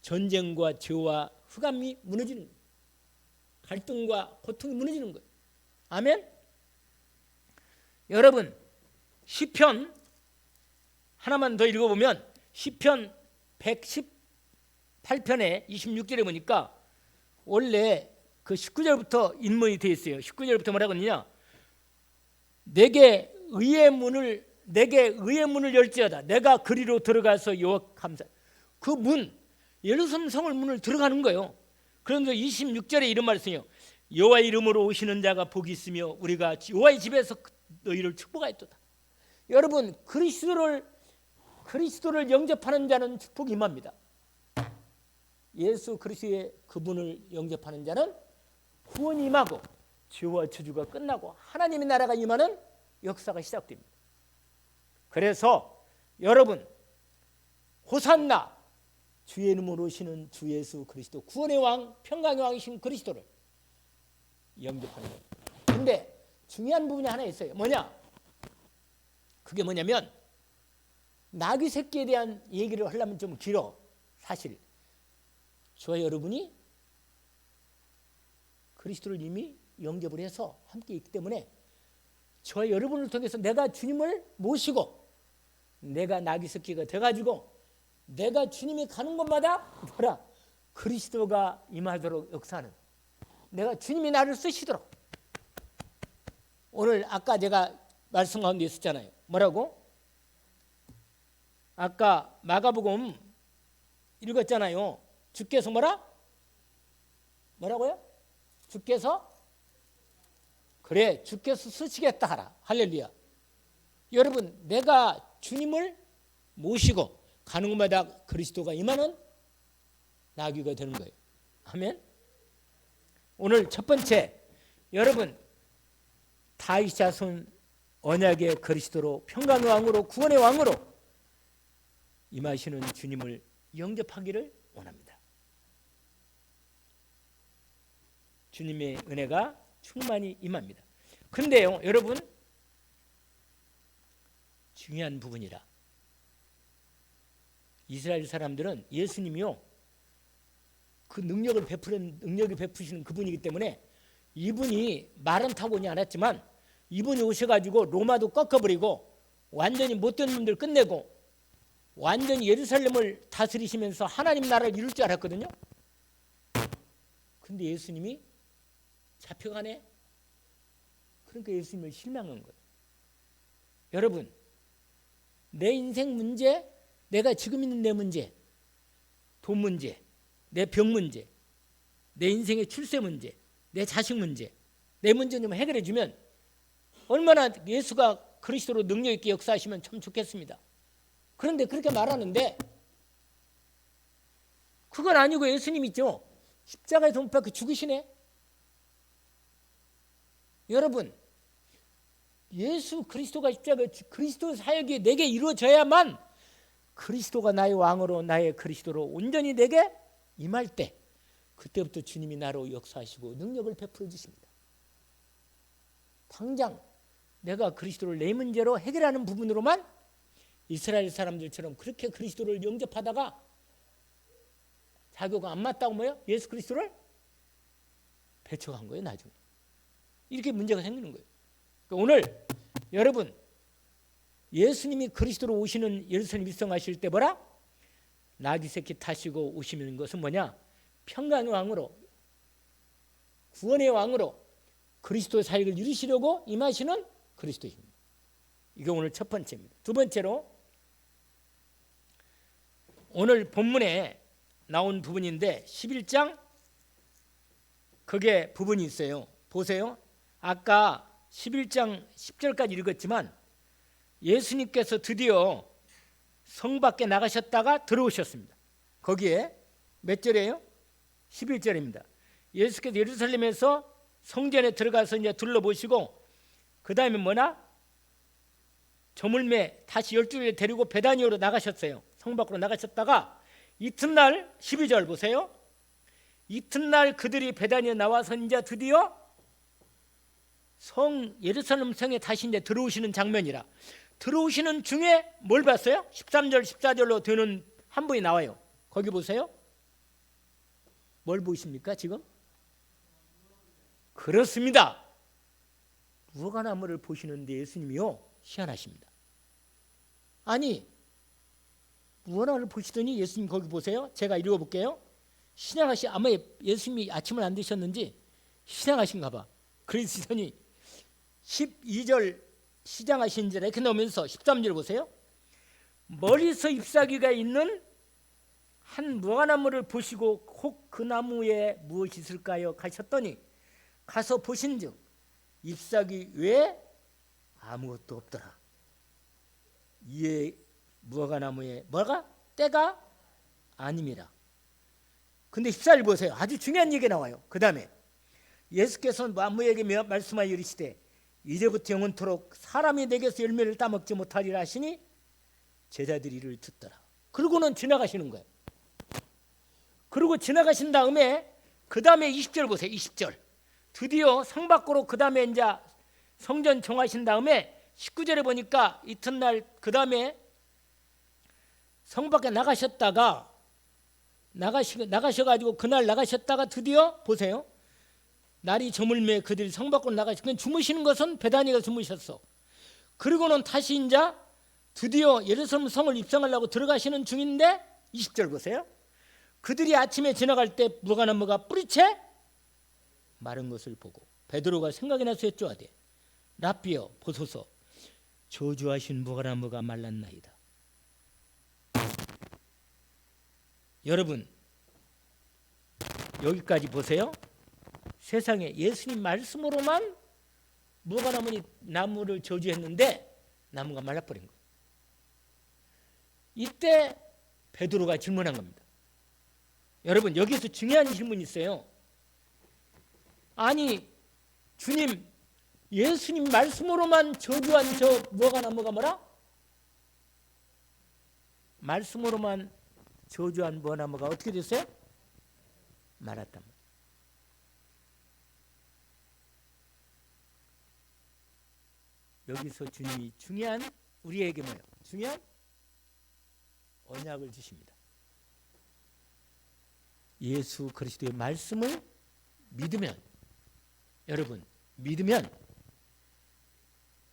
전쟁과 죄와 흑암이 무너지는 거예요. 갈등과 고통이 무너지는 거예요. 아멘. 여러분, 시편 하나만 더 읽어보면 시편 118편에 26절에 보니까 원래 그 19절부터 인문이 되어 있어요. 19절부터 뭐라고 하느냐? 내게 의의 문을 열지어다. 내가 그리로 들어가서 여호와 감사. 그 문, 예루살렘 성을 문을 들어가는 거예요. 그런데 26절에 이런 말씀이요. 여호와 이름으로 오시는 자가 복이 있으며 우리가 여호와의 집에서 너희를 축복하였도다. 여러분, 그리스도를 영접하는 자는 축복이 임합니다. 예수 그리스도의 그분을 영접하는 자는 구원이 임하고 죄와 저주가 끝나고 하나님의 나라가 임하는 역사가 시작됩니다. 그래서 여러분, 호산나, 주의 이름으로 오시는 주 예수 그리스도, 구원의 왕, 평강의 왕이신 그리스도를 영접하는 거예요. 근데 중요한 부분이 하나 있어요. 뭐냐? 그게 뭐냐면 나귀 새끼에 대한 얘기를 하려면 좀 길어. 사실 저와 여러분이 그리스도를 이미 영접을 해서 함께 있기 때문에 저와 여러분을 통해서 내가 주님을 모시고 내가 나귀 새끼가 돼가지고 내가 주님이 가는 곳마다 뭐라? 그리스도가 임하도록 역사하는, 내가 주님이 나를 쓰시도록. 오늘 아까 제가 말씀 가운데 있었잖아요. 뭐라고? 아까 마가복음 읽었잖아요. 주께서 뭐라고요? 주께서 쓰시겠다 하라. 할렐루야. 여러분, 내가 주님을 모시고 가는 곳마다 그리스도가 임하는 나귀가 되는 거예요. 아멘. 오늘 첫 번째, 여러분, 다윗 자손 언약의 그리스도로 평강의 왕으로 구원의 왕으로 임하시는 주님을 영접하기를 원합니다. 주님의 은혜가 충만히 임합니다. 그런데요, 여러분, 중요한 부분이라. 이스라엘 사람들은 예수님이요, 그 능력을 베푸시는 그분이기 때문에 이분이 말은 타고 오지 않았지만 이분이 오셔가지고 로마도 꺾어버리고 완전히 못된 놈들 끝내고 완전히 예루살렘을 다스리시면서 하나님 나라를 이룰 줄 알았거든요. 근데 예수님이 잡혀가네. 그러니까 예수님을 실망한 거예요. 여러분, 내 인생 문제, 내가 지금 있는 내 문제, 돈 문제, 내 병 문제, 내 인생의 출세 문제, 내 자식 문제, 내 문제 좀 해결해 주면 얼마나 예수가 그리스도로 능력 있게 역사하시면 참 좋겠습니다. 그런데 그렇게 말하는데 그건 아니고 예수님 있죠. 십자가에서 못 박혀 죽으시네. 여러분, 예수 그리스도가 십자가 그리스도 사역이 내게 이루어져야만 그리스도가 나의 왕으로 나의 그리스도로 온전히 내게 임할 때 그때부터 주님이 나로 역사하시고 능력을 베풀어 주십니다. 당장 내가 그리스도를 내 문제로 해결하는 부분으로만 이스라엘 사람들처럼 그렇게 그리스도를 영접하다가 자교가 안 맞다고 뭐예요? 예수 그리스도를 배척한 거예요. 나중에 이렇게 문제가 생기는 거예요. 그러니까 오늘 여러분 예수님이 그리스도로 오시는 예루살렘 입성하실 때 뭐라? 나귀 새끼 타시고 오시는 것은 뭐냐? 평강의 왕으로, 구원의 왕으로 그리스도의 사역을 이루시려고 임하시는 그리스도입니다. 이게 오늘 첫 번째입니다. 두 번째로 오늘 본문에 나온 부분인데 11장 그게 부분이 있어요. 보세요. 아까 11장 10절까지 읽었지만 예수님께서 드디어 성 밖에 나가셨다가 들어오셨습니다. 거기에 몇 절이에요? 11절입니다. 예수께서 예루살렘에서 성전에 들어가서 이제 둘러보시고 그 다음에 뭐나? 저물매 다시 12를 데리고 베다니오로 나가셨어요. 성 밖으로 나가셨다가 이튿날 12절 보세요. 이튿날 그들이 베다니에 나와서 이제 드디어 성 예루살렘 성에 다시 이제 들어오시는 장면이라 들어오시는 중에 뭘 봤어요? 13절 14절로 되는 한 분이 나와요. 거기 보세요. 뭘 보십니까 지금? 그렇습니다. 무화과나무를 보시는데 예수님이요 희한하십니다. 아니 무화과나무를 보시더니 예수님 거기 보세요. 제가 읽어볼게요. 신앙하시 아마 예수님이 아침을 안 드셨는지 신앙하신가 봐. 그러시더니 12절 시장하신 줄 이렇게 나오면서 13절 보세요. 멀리서 잎사귀가 있는 한 무화과나무를 보시고 혹 그 나무에 무엇이 있을까요? 가셨더니 가서 보신즉 잎사귀 외에 아무것도 없더라. 이에 무화과나무에 뭐가? 때가 아님이라. 근데 14절 보세요. 아주 중요한 얘기가 나와요. 그 다음에 예수께서 나무에게 말씀하여 이르시되 이제부터 영원토록 사람이 내게서 열매를 따먹지 못하리라 하시니 제자들이 이를 듣더라. 그러고는 지나가시는 거예요. 그리고 지나가신 다음에 그 다음에 20절 보세요. 20절 드디어 성 밖으로 그 다음에 이제 성전 정하신 다음에 19절에 보니까 이튿날 그 다음에 성 밖에 나가셔가지고 그날 나가셨다가 드디어 보세요. 날이 저물매 그들이 성 밖으로 나가시고 주무시는 것은 베다니가 주무셨어. 그리고는 다시 이제 드디어 예루살렘 성을 입성하려고 들어가시는 중인데 20절 보세요. 그들이 아침에 지나갈 때 무화과나무가 뿌리채 마른 것을 보고 베드로가 생각이 나서 여쭈하되 랍비여 보소서 저주하신 무화과나무가 말랐나이다. 여러분 여기까지 보세요. 세상에 예수님 말씀으로만 무화과나무를 저주했는데 나무가 말라버린 거예요. 이때 베드로가 질문한 겁니다. 여러분 여기서 중요한 질문이 있어요. 아니 주님 예수님 말씀으로만 저주한 저 무화과나무가 뭐라? 말씀으로만 저주한 무화과나무가 어떻게 됐어요? 말았단 말이에요. 여기서 주님이 중요한 우리에게 뭐예요? 중요한 언약을 주십니다. 예수 그리스도의 말씀을 믿으면 여러분 믿으면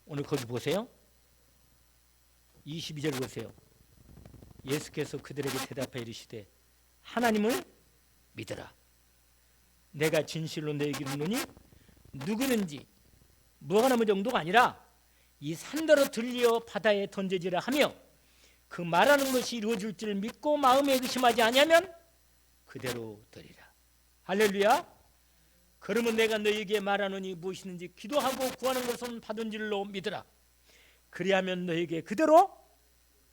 오늘 거기 보세요. 22절 보세요. 예수께서 그들에게 대답하여 이르시되 하나님을 믿으라. 내가 진실로 너에게 이르노니 누구든지 무화과나무 정도가 아니라 이 산더러 들려 바다에 던져지라 하며 그 말하는 것이 이루어질 줄 믿고 마음에 의심하지 아니하면 그대로 되리라. 할렐루야. 그러면 내가 너에게 말하노니 무엇이든지 기도하고 구하는 것은 받은 줄로 믿으라. 그리하면 너에게 그대로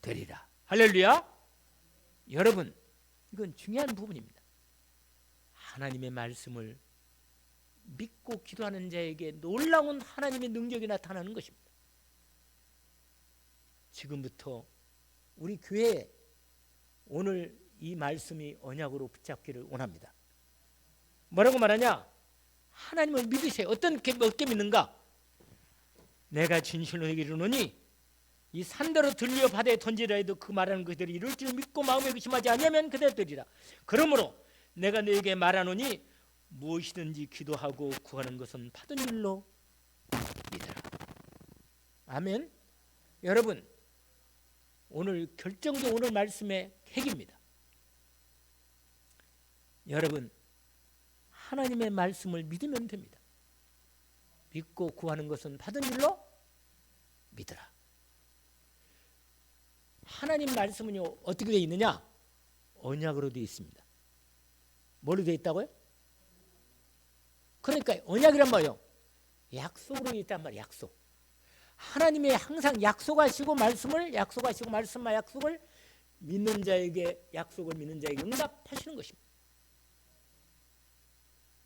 되리라. 할렐루야. 여러분 이건 중요한 부분입니다. 하나님의 말씀을 믿고 기도하는 자에게 놀라운 하나님의 능력이 나타나는 것입니다. 지금부터 우리 교회에 오늘 이 말씀이 언약으로 붙잡기를 원합니다. 뭐라고 말하냐? 하나님을 믿으세요. 어떻게 믿는가? 내가 진실로 너에게 이르노니 이 산대로 들려 바다에 던지라 해도 그 말하는 그들이 이룰 줄 믿고 마음에 의심하지 아니하면 그대로 되리라. 그러므로 내가 너에게 말하노니 무엇이든지 기도하고 구하는 것은 받은 줄로 믿으라. 아멘. 여러분, 오늘 결정적 오늘 말씀의 핵입니다. 여러분, 하나님의 말씀을 믿으면 됩니다. 믿고 구하는 것은 받은 줄로 믿으라. 하나님 말씀은요 어떻게 되어 있느냐? 언약으로 되어 있습니다. 뭐로 되어 있다고요? 그러니까 언약이란 말이요, 약속으로 되어 있단 말이에요. 약속. 하나님이 항상 약속하시고 말씀을 약속하시고 말씀과 약속을 믿는 자에게, 약속을 믿는 자에게 응답하시는 것입니다.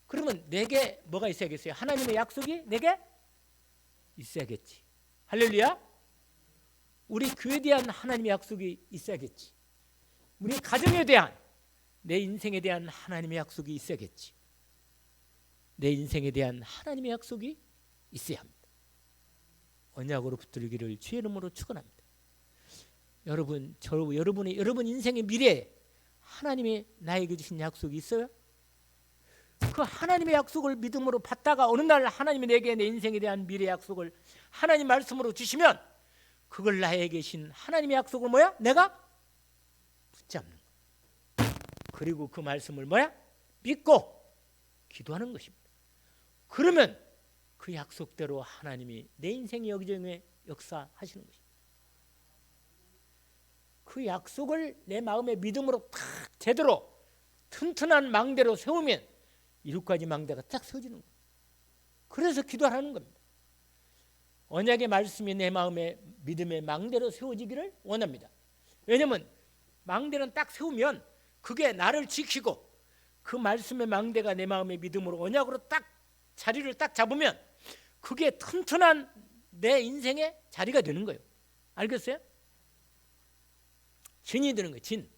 그러면 내게 뭐가 있어야겠어요? 하나님의 약속이 내게 있어야겠지. 할렐루야. 우리 교회에 대한 하나님의 약속이 있어야겠지. 우리 가정에 대한, 내 인생에 대한 하나님의 약속이 있어야겠지. 내 인생에 대한 하나님의 약속이 있어야 합니다. 언약으로 붙들기를 주의 이름으로 축원합니다. 여러분, 여러분 인생의 미래에 하나님이 나에게 주신 약속이 있어요? 그 하나님의 약속을 믿음으로 받다가 어느 날 하나님이 내게 내 인생에 대한 미래 약속을 하나님 말씀으로 주시면 그걸 나에게 주신 하나님의 약속을 뭐야? 내가 붙잡는 거야. 그리고 그 말씀을 뭐야? 믿고 기도하는 것입니다. 그러면 그 약속대로 하나님이 내 인생의 여기저기에 역사하시는 것입니다. 그 약속을 내 마음의 믿음으로 딱 제대로 튼튼한 망대로 세우면 7가지 망대가 딱 세워지는 거예요. 그래서 기도하는 겁니다. 언약의 말씀이 내 마음의 믿음의 망대로 세워지기를 원합니다. 왜냐하면 망대는 딱 세우면 그게 나를 지키고 그 말씀의 망대가 내 마음의 믿음으로 언약으로 딱 자리를 딱 잡으면 그게 튼튼한 내 인생의 자리가 되는 거예요. 알겠어요? 진이 되는 거예요. 진.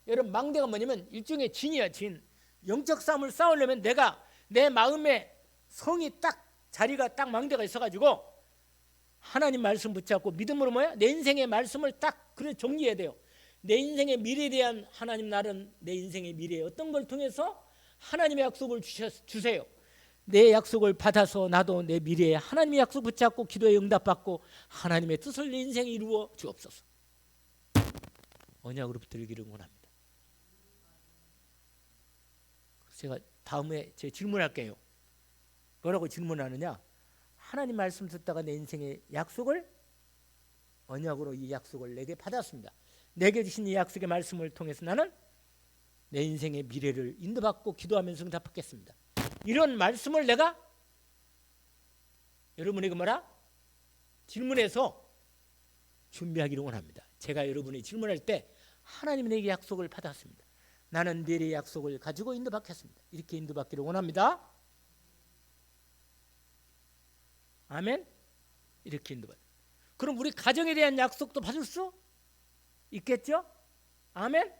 여러분, 망대가 뭐냐면 일종의 진이야. 진. 영적 싸움을 싸우려면 내가 내 마음의 성이 딱 자리가 딱 망대가 있어가지고 하나님 말씀 붙잡고 믿음으로 뭐야? 내 인생의 말씀을 딱 그래 정리해야 돼요. 내 인생의 미래에 대한 하나님 나는 내 인생의 미래에 어떤 걸 통해서 하나님의 약속을 주세요. 내 약속을 받아서 나도 내 미래에 하나님의 약속 붙잡고 기도에 응답받고 하나님의 뜻을 내 인생에 이루어 주옵소서. 언약으로 붙들기를 원합니다. 제가 다음에 제 질문할게요. 뭐라고 질문하느냐? 하나님 말씀 듣다가 내 인생의 약속을 언약으로 이 약속을 내게 받았습니다. 내게 주신 이 약속의 말씀을 통해서 나는 내 인생의 미래를 인도받고 기도하면서 응답받겠습니다. 이런 말씀을 내가 여러분에게 뭐라? 질문해서 준비하기를 원합니다. 제가 여러분이 질문할 때 하나님이 내게 약속을 받았습니다. 나는 미래의 약속을 가지고 인도받겠습니다. 이렇게 인도받기를 원합니다. 아멘. 이렇게 인도받. 그럼 우리 가정에 대한 약속도 받을 수 있겠죠? 아멘.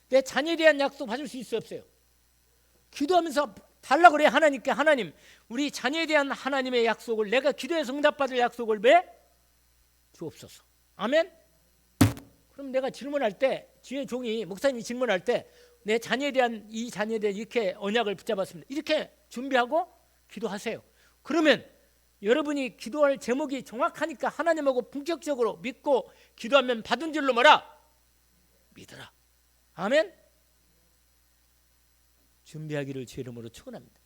내 자녀에 대한 약속 받을 수 있어요, 없어요? 기도하면서 달라고 그래. 하나님께, 하나님 우리 자녀에 대한 하나님의 약속을, 내가 기도해서 응답받을 약속을 왜 주옵소서. 아멘. 그럼 내가 질문할 때, 뒤에 종이 목사님이 질문할 때 내 자녀에 대한, 이 자녀에 대한 이렇게 언약을 붙잡았습니다. 이렇게 준비하고 기도하세요. 그러면 여러분이 기도할 제목이 정확하니까 하나님하고 본격적으로 믿고 기도하면 받은 줄로 뭐라? 믿으라. 아멘. 준비하기를 주의 이름으로 축원합니다.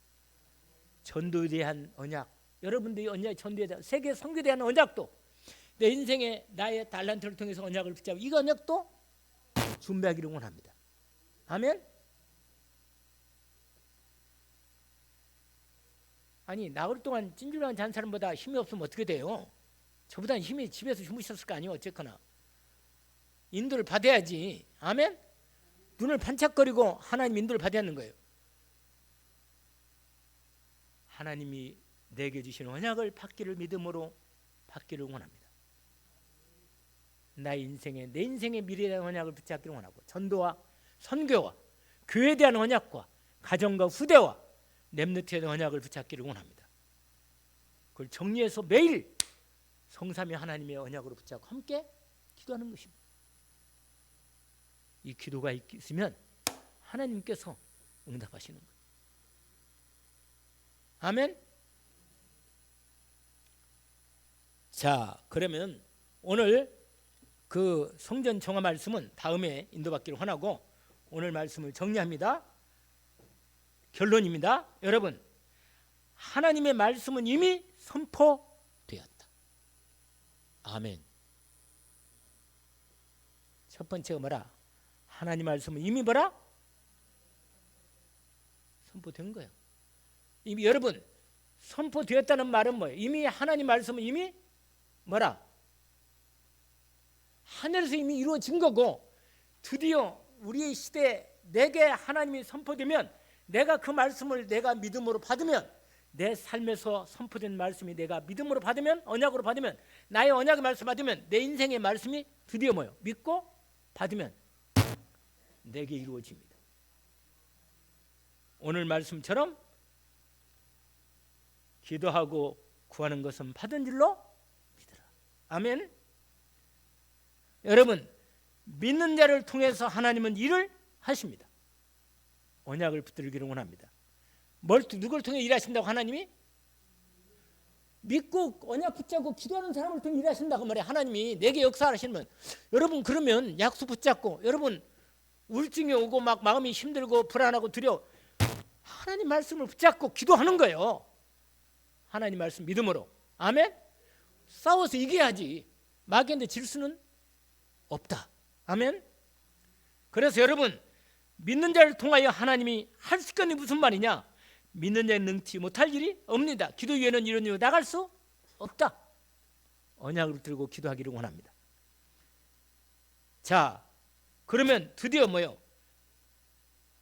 전도에 대한 언약, 여러분들이 언약, 전도에 대한, 세계 선교에 대한 언약도, 내 인생에 나의 달란트를 통해서 언약을 붙잡고 이 언약도 준비하기를 원합니다. 아멘. 아니, 나흘 동안 찐주랑 잔 사람보다 힘이 없으면 어떻게 돼요? 저보다 힘이 집에서 주무셨을 거 아니에요. 어쨌거나 인도를 받아야지. 아멘. 눈을 반짝거리고 하나님 인도를 받았는 거예요. 하나님이 내게 주신 언약을 받기를 믿음으로 받기를 원합니다. 나의 인생에, 내 인생의 미래에 대한 언약을 붙잡기를 원하고, 전도와 선교와 교회에 대한 언약과 가정과 후대와 렘넌트에 대한 언약을 붙잡기를 원합니다. 그걸 정리해서 매일 성삼위 하나님의 언약으로 붙잡고 함께 기도하는 것입니다. 이 기도가 있으면 하나님께서 응답하시는 거예요. 아멘. 자, 그러면 오늘 그 성전 정화 말씀은 다음에 인도받기를 원하고 오늘 말씀을 정리합니다. 결론입니다. 여러분, 하나님의 말씀은 이미 선포되었다. 아멘. 첫 번째가 뭐라? 하나님 말씀은 이미 뭐라? 선포된 거예요. 이미 여러분, 선포되었다는 말은 뭐예요? 이미 하나님 말씀은 이미 뭐라? 하늘에서 이미 이루어진 거고, 드디어 우리의 시대에 내게 하나님이 선포되면 내가 그 말씀을 내가 믿음으로 받으면, 내 삶에서 선포된 말씀이 내가 믿음으로 받으면, 언약으로 받으면, 나의 언약의 말씀 받으면 내 인생의 말씀이 드디어 뭐예요? 믿고 받으면 내게 이루어집니다. 오늘 말씀처럼 기도하고 구하는 것은 받은 줄로 믿으라. 아멘. 여러분, 믿는 자를 통해서 하나님은 일을 하십니다. 언약을 붙들기를 원합니다. 누굴 통해 일하신다고? 하나님이 믿고 언약 붙잡고 기도하는 사람을 통해 일하신다고 말이에요. 하나님이 내게 역사하시면, 여러분 그러면 약속 붙잡고, 여러분 우울증이 오고 막 마음이 힘들고 불안하고 두려워, 하나님 말씀을 붙잡고 기도하는 거예요. 하나님 말씀 믿음으로. 아멘. 싸워서 이겨야지. 마귀한테 질 수는 없다. 아멘. 그래서 여러분, 믿는 자를 통하여 하나님이 할 수 있는 게 무슨 말이냐? 믿는 자는 능치 못할 일이 없습니다. 기도 위에는 이런 일로 나갈 수 없다. 언약을 들고 기도하기를 원합니다. 자, 그러면 드디어 뭐요?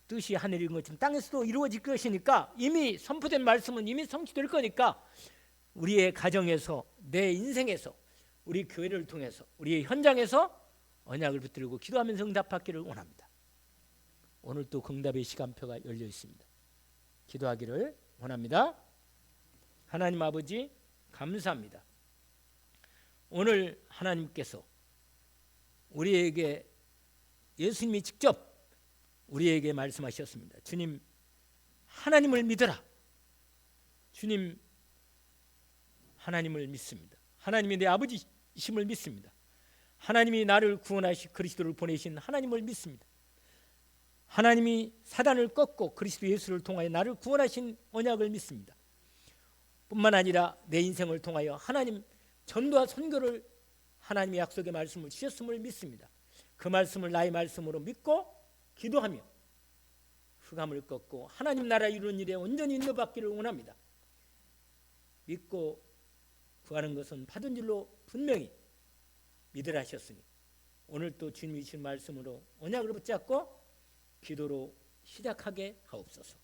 뜻이 하늘에 이룬 것처럼 땅에서도 이루어질 것이니까, 이미 선포된 말씀은 이미 성취될 거니까 우리의 가정에서, 내 인생에서, 우리 교회를 통해서, 우리의 현장에서 언약을 붙들고 기도하면서 응답받기를 원합니다. 오늘 또 응답의 시간표가 열려 있습니다. 기도하기를 원합니다. 하나님 아버지 감사합니다. 오늘 하나님께서 우리에게, 예수님이 직접 우리에게 말씀하셨습니다. 주님, 하나님을 믿어라. 주님, 하나님을 믿습니다. 하나님이 내 아버지심을 믿습니다. 하나님이 나를 구원하시 그리스도를 보내신 하나님을 믿습니다. 하나님이 사단을 꺾고 그리스도 예수를 통하여 나를 구원하신 언약을 믿습니다. 뿐만 아니라 내 인생을 통하여 하나님 전도와 선교를, 하나님의 약속의 말씀을 주셨음을 믿습니다. 그 말씀을 나의 말씀으로 믿고 기도하며 흑암을 꺾고 하나님 나라 이루는 일에 온전히 인도받기를 원합니다. 믿고 구하는 것은 받은 줄로 분명히 믿으라 하셨으니, 오늘 또 주님이 주신 말씀으로 언약을 붙잡고 기도로 시작하게 하옵소서.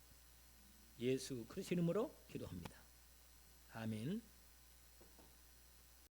예수 그리스도 이름으로 기도합니다. 아멘.